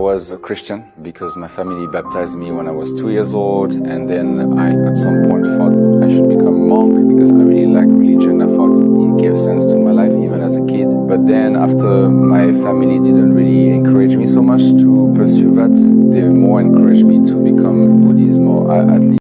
I was a Christian because my family baptized me when I was 2 years old, and then I at some point thought I should become a monk because I really like religion. I thought it gave sense to my life even as a kid. But then after my family didn't really encourage me so much to pursue that, they more encouraged me to become Buddhism or at least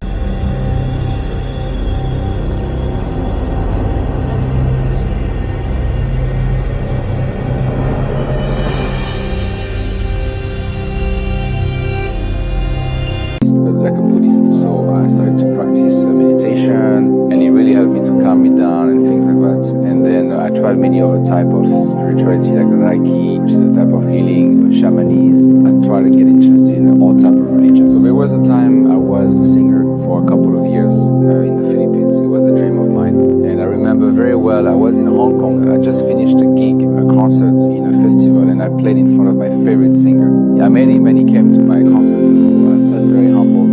like a Buddhist. So I started to practice meditation, and it really helped me to calm me down and things like that. And then I tried many other type of spirituality like Reiki, which is a type of healing, shamanism. I tried to get interested in all type of religion. So there was a time I was a singer for a couple of years in the Philippines. It was a dream of mine, and I remember very well I was in Hong Kong. I just finished a gig, a concert in a festival, and I played in front of my favorite singer. I met him and he came to my concert, so I felt very humbled.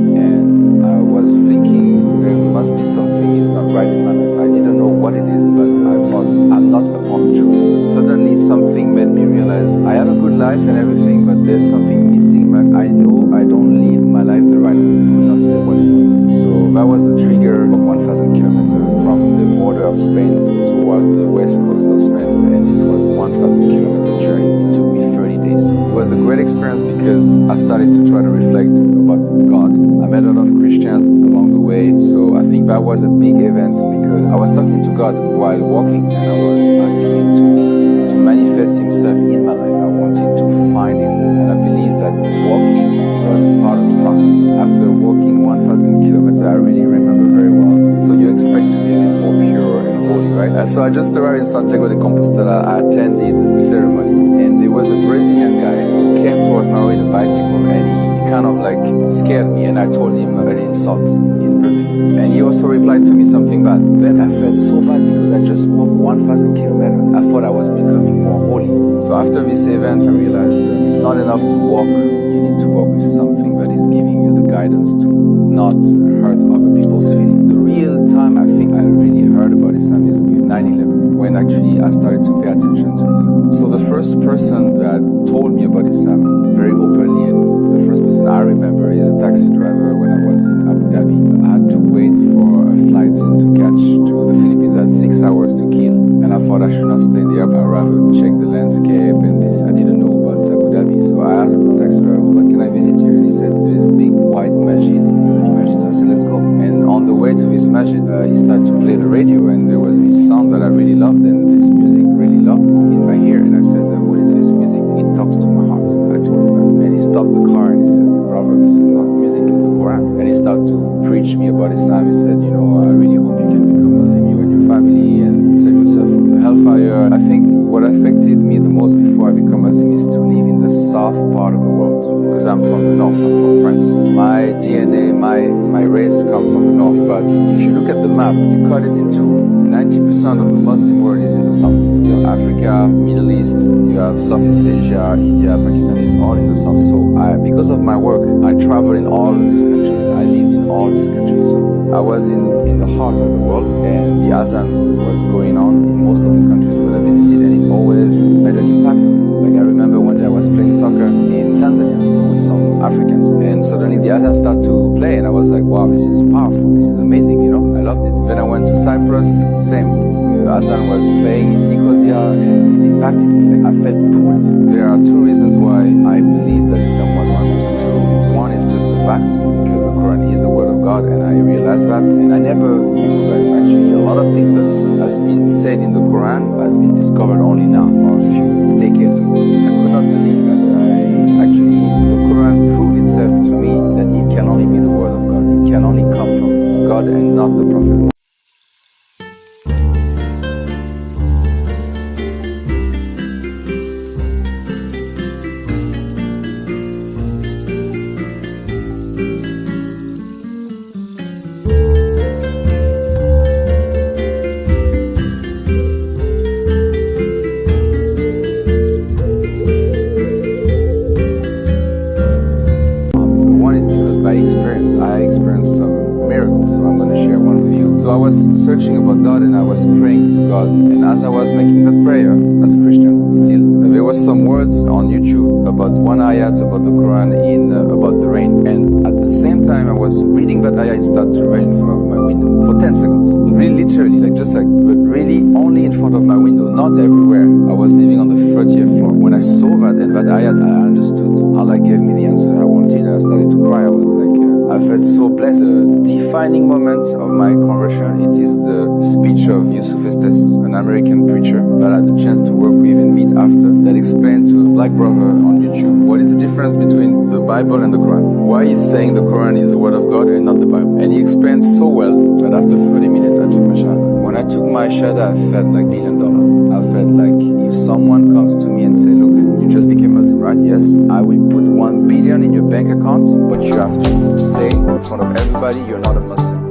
Must be something is not right in my life. I didn't know what it is, but I thought I'm not upon the truth. Suddenly something made me realize I have a good life and everything, but there's something missing. I know I don't live my life the right way. I could not say what it was. So that was the trigger of 1,000 kilometers from the border of Spain towards the west coast of Spain, and it was 1,000 kilometer journey. It took me 30 days. It was a great experience because I started to try to reflect about God. I met a lot of Christians along the way, so I think that was a big event because I was talking to God while walking, and I was asking Him to manifest Himself in my life. I wanted to find Him, and I believe that walking was part of the process. After walking 1,000 kilometers, I really remember very well. So you expect to be a bit more pure and holy, right? So I just arrived in Santiago de Compostela. I attended the ceremony, and there was a Brazilian guy who came towards me with a bicycle, and he kind of like scared me, and I told him an insult in Brazil, and he also replied to me something bad. Then I felt so bad because I just walked 1,000 kilometers. I thought I was becoming more holy. So after this event, I realized it's not enough to walk. You need to walk with something that is giving you the guidance to not hurt other people's feelings. The real time I think I really heard about Islam is with 9/11, when actually I started to pay attention to Islam. So the first person that told me about Islam very openly, and the first person I remember is a taxi driver when I was in Abu Dhabi. I had to wait for a flight to catch to the Philippines. I had 6 hours to kill, and I thought I should not stay there, but I'd rather check the landscape and this. I didn't know about Abu Dhabi, so I asked the taxi driver, what can I visit here? And he said, there is a big white masjid, huge masjid. So I said, let's go. And on the way to this masjid, he started to play the radio, and there was this sound that I really loved, and this music really loved in my ear. And I said, what is this music? It talks to my heart. I told him that. And he stopped the car and he said, brother, this is not music, it's the Quran. And he started to preach me about Islam. He said, I really hope you can become Muslim, you and your family, and save yourself from the hellfire. I think what affected me the most before I become Muslim is to live in the south part of the world, because I'm from the north, I'm from France. My DNA, my race comes from the north, but if you look at the map, you cut it into 90% of the Muslim world is in the south. You have Africa, Middle East, you have Southeast Asia, India, Pakistan, it's all in the south. So because of my work, I travel in all of these countries. I lived in all these countries. So I was in the heart of the world, and the Azan was going on in most of the countries that I visited, and it always made an impact. Like I remember one day I was playing soccer in Tanzania with some Africans, and suddenly the Azan started to play, and I was like, wow, this is powerful, this is amazing, I loved it. Then I went to Cyprus, same. Azan was playing in Nicosia, and it impacted me. Like I felt pulled. There are two reasons why I believe that Islam was 100% true. One is just the fact, because the Quran is the word of God, and I realized that, and I never knew that actually a lot of things that has been said in the Quran has been discovered only now, or a few decades ago. I could not believe that actually the Quran proved itself to me that it can only be the word of God. It can only come from God and not the Prophet. I experienced some miracles, so I'm going to share one with you. So I was searching about God, and I was praying to God, and as I was making that prayer, as a Christian, still, a there were some words on YouTube about one ayat about the Quran about the rain, and at the same time I was reading that ayat, it started to rain in front of my window for 10 seconds. Really literally, but really only in front of my window, not everywhere. I was living on the 30th floor. When I saw that and that ayat, I understood. Allah gave me the answer I wanted, and I started to cry. I was like, I felt so blessed. The defining moment of my conversion, it is the speech of Yusuf Estes, an American preacher that I had the chance to work with and meet after, that explained to a black brother on YouTube what is the difference between the Bible and the Quran. Why he's saying the Quran is the word of God and not the Bible. And he explained so well that after 30 minutes I took my shahada. When I took my shahada, I felt like $1 billion. I felt like if someone comes to me and say, look, you just became Muslim, right? Yes, I will put $1 billion in your bank account, but you have to say in front of everybody you're not a Muslim.